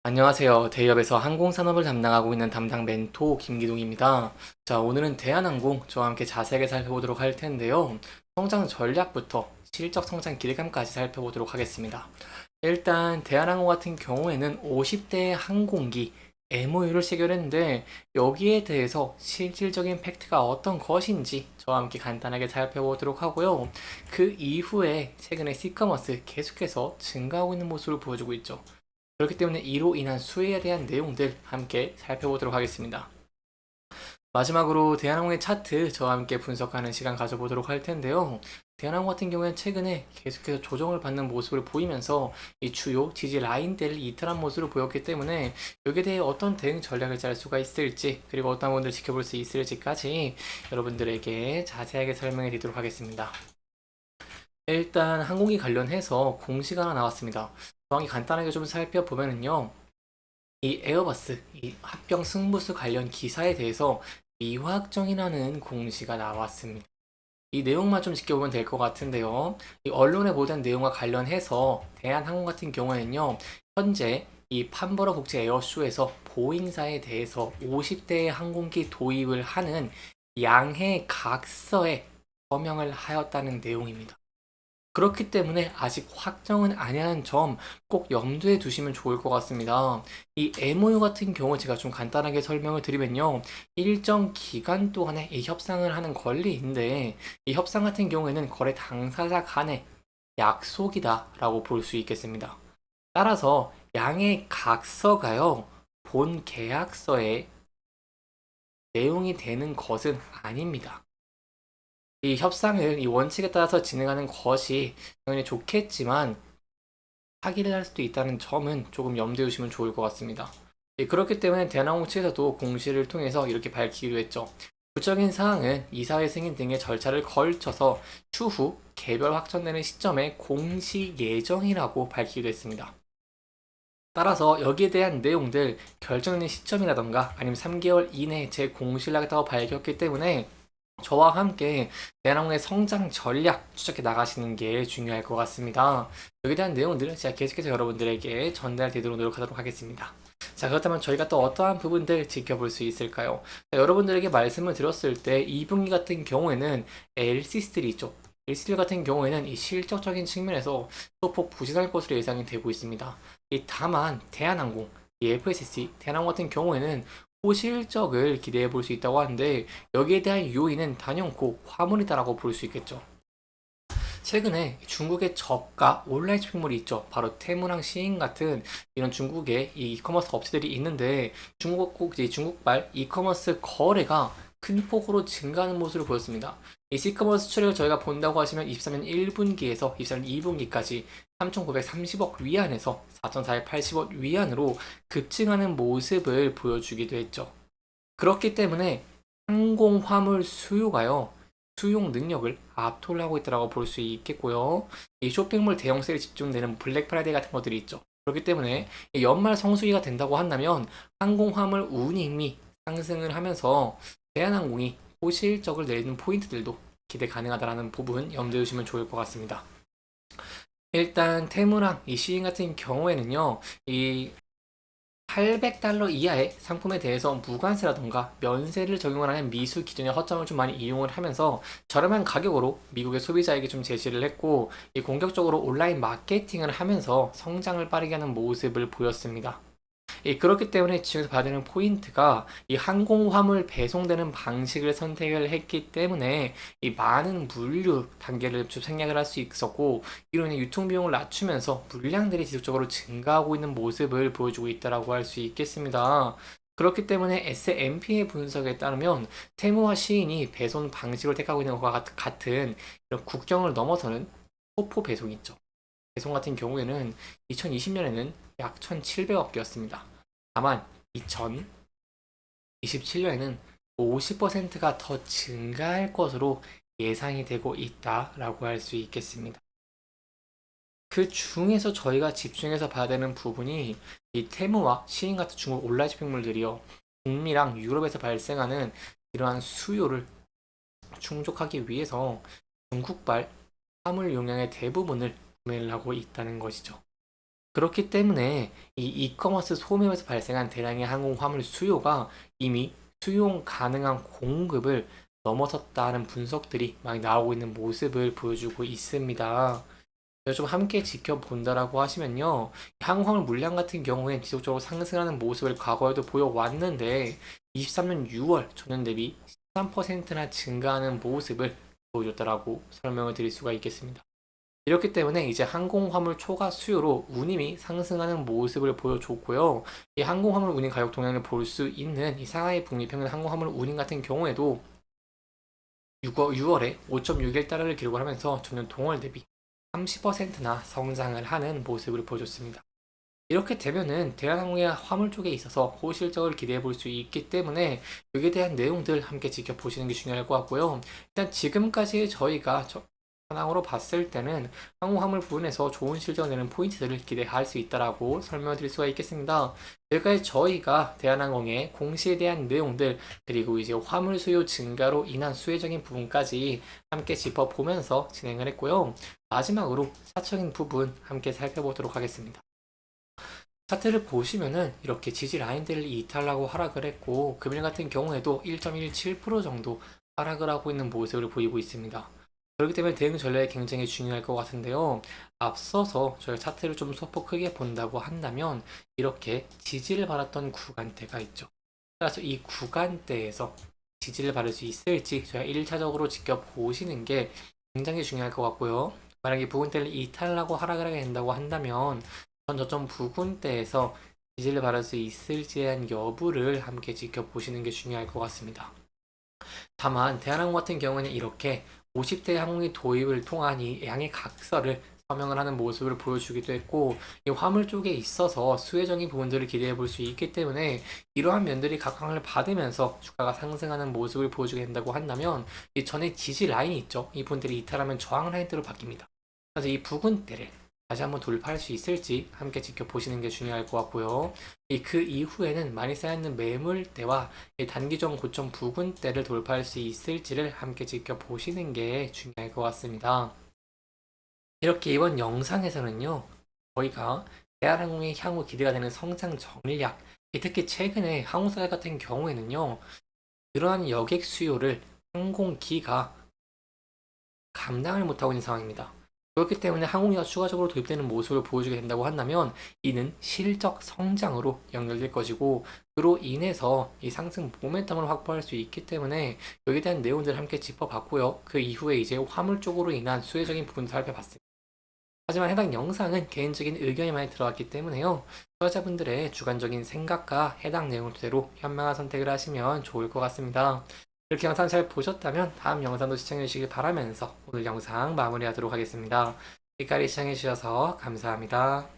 안녕하세요. 대기업에서 항공산업을 담당하고 있는 담당 멘토 김기동입니다. 자, 오늘은 대한항공 저와 함께 자세하게 살펴보도록 할 텐데요. 성장 전략부터 실적 성장 기대감까지 살펴보도록 하겠습니다. 일단 대한항공 같은 경우에는 50대 항공기 MOU를 체결했는데 여기에 대해서 실질적인 팩트가 어떤 것인지 저와 함께 간단하게 살펴보도록 하고요. 그 이후에 최근에 C커머스 계속해서 증가하고 있는 모습을 보여주고 있죠. 그렇기 때문에 이로 인한 수혜에 대한 내용들 함께 살펴보도록 하겠습니다. 마지막으로 대한항공의 차트 저와 함께 분석하는 시간 가져보도록 할 텐데요. 대한항공 같은 경우에는 최근에 계속해서 조정을 받는 모습을 보이면서 이 주요 지지 라인대를 이탈한 모습을 보였기 때문에 여기에 대해 어떤 대응 전략을 짤 수가 있을지 그리고 어떤 부분들을 지켜볼 수 있을지까지 여러분들에게 자세하게 설명해 드리도록 하겠습니다. 일단 항공기 관련해서 공시가 하나 나왔습니다. 정확히 간단하게 좀 살펴보면은요. 이 에어버스, 이 합병 승부수 관련 기사에 대해서 미확정이라는 공시가 나왔습니다. 이 내용만 좀 지켜보면 될 것 같은데요. 이 언론에 보도된 내용과 관련해서 대한항공 같은 경우에는요, 현재 이 판버러 국제 에어쇼에서 보잉사에 대해서 50대의 항공기 도입을 하는 양해 각서에 서명을 하였다는 내용입니다. 그렇기 때문에 아직 확정은 아니라는 점 꼭 염두에 두시면 좋을 것 같습니다. 이 MOU 같은 경우 제가 좀 간단하게 설명을 드리면요. 일정 기간 동안에 이 협상을 하는 권리인데 이 협상 같은 경우에는 거래 당사자 간의 약속이다라고 볼 수 있겠습니다. 따라서 양의 각서가요. 본 계약서에 내용이 되는 것은 아닙니다. 이 협상을 이 원칙에 따라서 진행하는 것이 당연히 좋겠지만 파기를 할 수도 있다는 점은 조금 염두에 두시면 좋을 것 같습니다. 예, 그렇기 때문에 대한항공 측에서도 공시를 통해서 이렇게 밝히기로 했죠. 구체적인 사항은 이사회 승인 등의 절차를 걸쳐서 추후 개별 확정되는 시점에 공시 예정이라고 밝히기도 했습니다. 따라서 여기에 대한 내용들 결정되는 시점이라던가 아니면 3개월 이내에 제 공시를 하겠다고 밝혔기 때문에 저와 함께 대한항공의 성장 전략 추적해 나가시는 게 중요할 것 같습니다. 여기에 대한 내용들은 제가 계속해서 여러분들에게 전달되도록 노력하도록 하겠습니다. 자, 그렇다면 저희가 또 어떠한 부분들 지켜볼 수 있을까요? 자, 여러분들에게 말씀을 드렸을 때 2분기 같은 경우에는 LC3 있죠. LC3 같은 경우에는 이 실적적인 측면에서 소폭 부진할 것으로 예상이 되고 있습니다. 다만 대한항공, 이 FSC, 대한항공 같은 경우에는 호실적을 기대해 볼 수 있다고 하는데 여기에 대한 요인은 단연코 화물이다라고 볼 수 있겠죠. 최근에 중국의 저가 온라인 쇼핑몰이 있죠. 바로 테무랑 시인 같은 이런 중국의 이 이커머스 업체들이 있는데 중국발 이커머스 거래가 큰 폭으로 증가하는 모습을 보였습니다. 이 C커머스 수출액을 저희가 본다고 하시면 23년 1분기에서 23년 2분기까지 3,930억 위안에서 4,480억 위안으로 급증하는 모습을 보여주기도 했죠. 그렇기 때문에 항공 화물 수요가요. 수용 능력을 압도를 하고 있다고 볼 수 있겠고요. 이 쇼핑몰 대형 세일에 집중되는 블랙 프라이데이 같은 것들이 있죠. 그렇기 때문에 연말 성수기가 된다고 한다면 항공 화물 운임이 상승을 하면서 대한항공이 호실적을 내는 포인트들도 기대 가능하다라는 부분 염두에 두시면 좋을 것 같습니다. 일단 테무랑 이 시인 같은 경우에는요. 이 $800 이하의 상품에 대해서 무관세라던가 면세를 적용을 하는 미수 기준의 허점을 좀 많이 이용을 하면서 저렴한 가격으로 미국의 소비자에게 좀 제시를 했고 이 공격적으로 온라인 마케팅을 하면서 성장을 빠르게 하는 모습을 보였습니다. 그렇기 때문에 지금서 봐야 되는 포인트가 이 항공 화물 배송되는 방식을 선택을 했기 때문에 이 많은 물류 단계를 좀 생략을 할 수 있었고 이로 인해 유통 비용을 낮추면서 물량들이 지속적으로 증가하고 있는 모습을 보여주고 있다라고 할 수 있겠습니다. 그렇기 때문에 S&P의 분석에 따르면 테무와 시인이 배송 방식을 택하고 있는 것과 같은 이런 국경을 넘어서는 소포 배송이 있죠. 배송 같은 경우에는 2020년에는 약 1,700억 개였습니다. 다만 2027년에는 50%가 더 증가할 것으로 예상이 되고 있다라고 할 수 있겠습니다. 그 중에서 저희가 집중해서 봐야 되는 부분이 이 테무와 시인 같은 중국 온라인 쇼핑몰들이요. 북미랑 유럽에서 발생하는 이러한 수요를 충족하기 위해서 중국발 화물 용량의 대부분을 구매를 하고 있다는 것이죠. 그렇기 때문에 이 이커머스 소매에서 발생한 대량의 항공 화물 수요가 이미 수용 가능한 공급을 넘어섰다는 분석들이 많이 나오고 있는 모습을 보여주고 있습니다. 좀 함께 지켜본다라고 하시면요. 항공화물 물량 같은 경우엔 지속적으로 상승하는 모습을 과거에도 보여왔는데 23년 6월 전년 대비 13%나 증가하는 모습을 보여줬다라고 설명을 드릴 수가 있겠습니다. 이렇기 때문에 이제 항공화물 초과 수요로 운임이 상승하는 모습을 보여줬고요. 이 항공화물 운임 가격 동향을 볼 수 있는 이 상하이 북미평균 항공화물 운임 같은 경우에도 6월에 5.61달러를 기록을 하면서 전년 동월 대비 30%나 성장을 하는 모습을 보여줬습니다. 이렇게 되면은 대한항공의 화물 쪽에 있어서 호실적을 기대해 볼 수 있기 때문에 여기에 대한 내용들 함께 지켜보시는 게 중요할 것 같고요. 일단 지금까지 저희가 현황으로 봤을 때는 항공 화물 부분에서 좋은 실적을 내는 포인트들을 기대할 수 있다라고 설명드릴 수가 있겠습니다. 여기까지 저희가 대한항공의 공시에 대한 내용들 그리고 이제 화물 수요 증가로 인한 수혜적인 부분까지 함께 짚어보면서 진행을 했고요. 마지막으로 차적인 부분 함께 살펴보도록 하겠습니다. 차트를 보시면은 이렇게 지지 라인들을 이탈하고 하락을 했고 금일 같은 경우에도 1.17% 정도 하락을 하고 있는 모습을 보이고 있습니다. 그렇기 때문에 대응 전략이 굉장히 중요할 것 같은데요. 앞서서 저희가 차트를 좀 소폭 크게 본다고 한다면 이렇게 지지를 받았던 구간대가 있죠. 따라서 이 구간대에서 지지를 받을 수 있을지 저희가 1차적으로 지켜보시는 게 굉장히 중요할 것 같고요. 만약에 부근대를 이탈하고 하락을 하게 된다고 한다면 전 저점 부근대에서 지지를 받을 수 있을지에 대한 여부를 함께 지켜보시는 게 중요할 것 같습니다. 다만 대한항공 같은 경우는 이렇게 50대 항공기 도입을 통한 이 양의 각설을 서명을 하는 모습을 보여주기도 했고 이 화물 쪽에 있어서 수혜적인 부분들을 기대해 볼 수 있기 때문에 이러한 면들이 각광을 받으면서 주가가 상승하는 모습을 보여주게 된다고 한다면 이 전에 지지 라인이 있죠. 이 부분들이 이탈하면 저항 라인대로 바뀝니다. 그래서 이 부근대를 다시 한번 돌파할 수 있을지 함께 지켜보시는 게 중요할 것 같고요. 그 이후에는 많이 쌓여있는 매물대와 단기적 고점 부근대를 돌파할 수 있을지를 함께 지켜보시는 게 중요할 것 같습니다. 이렇게 이번 영상에서는요, 저희가 대한항공의 향후 기대가 되는 성장 전략, 특히 최근에 항공사 같은 경우에는요, 그러한 여객 수요를 항공기가 감당을 못하고 있는 상황입니다. 그렇기 때문에 항공기가 추가적으로 도입되는 모습을 보여주게 된다고 한다면 이는 실적 성장으로 연결될 것이고 그로 인해서 이 상승 모멘텀을 확보할 수 있기 때문에 여기에 대한 내용들을 함께 짚어봤고요. 그 이후에 이제 화물 쪽으로 인한 수혜적인 부분을 살펴봤습니다. 하지만 해당 영상은 개인적인 의견이 많이 들어왔기 때문에요. 투자자분들의 주관적인 생각과 해당 내용을 토대로 현명한 선택을 하시면 좋을 것 같습니다. 이렇게 영상 잘 보셨다면 다음 영상도 시청해 주시길 바라면서 오늘 영상 마무리하도록 하겠습니다. 여기까지 시청해 주셔서 감사합니다.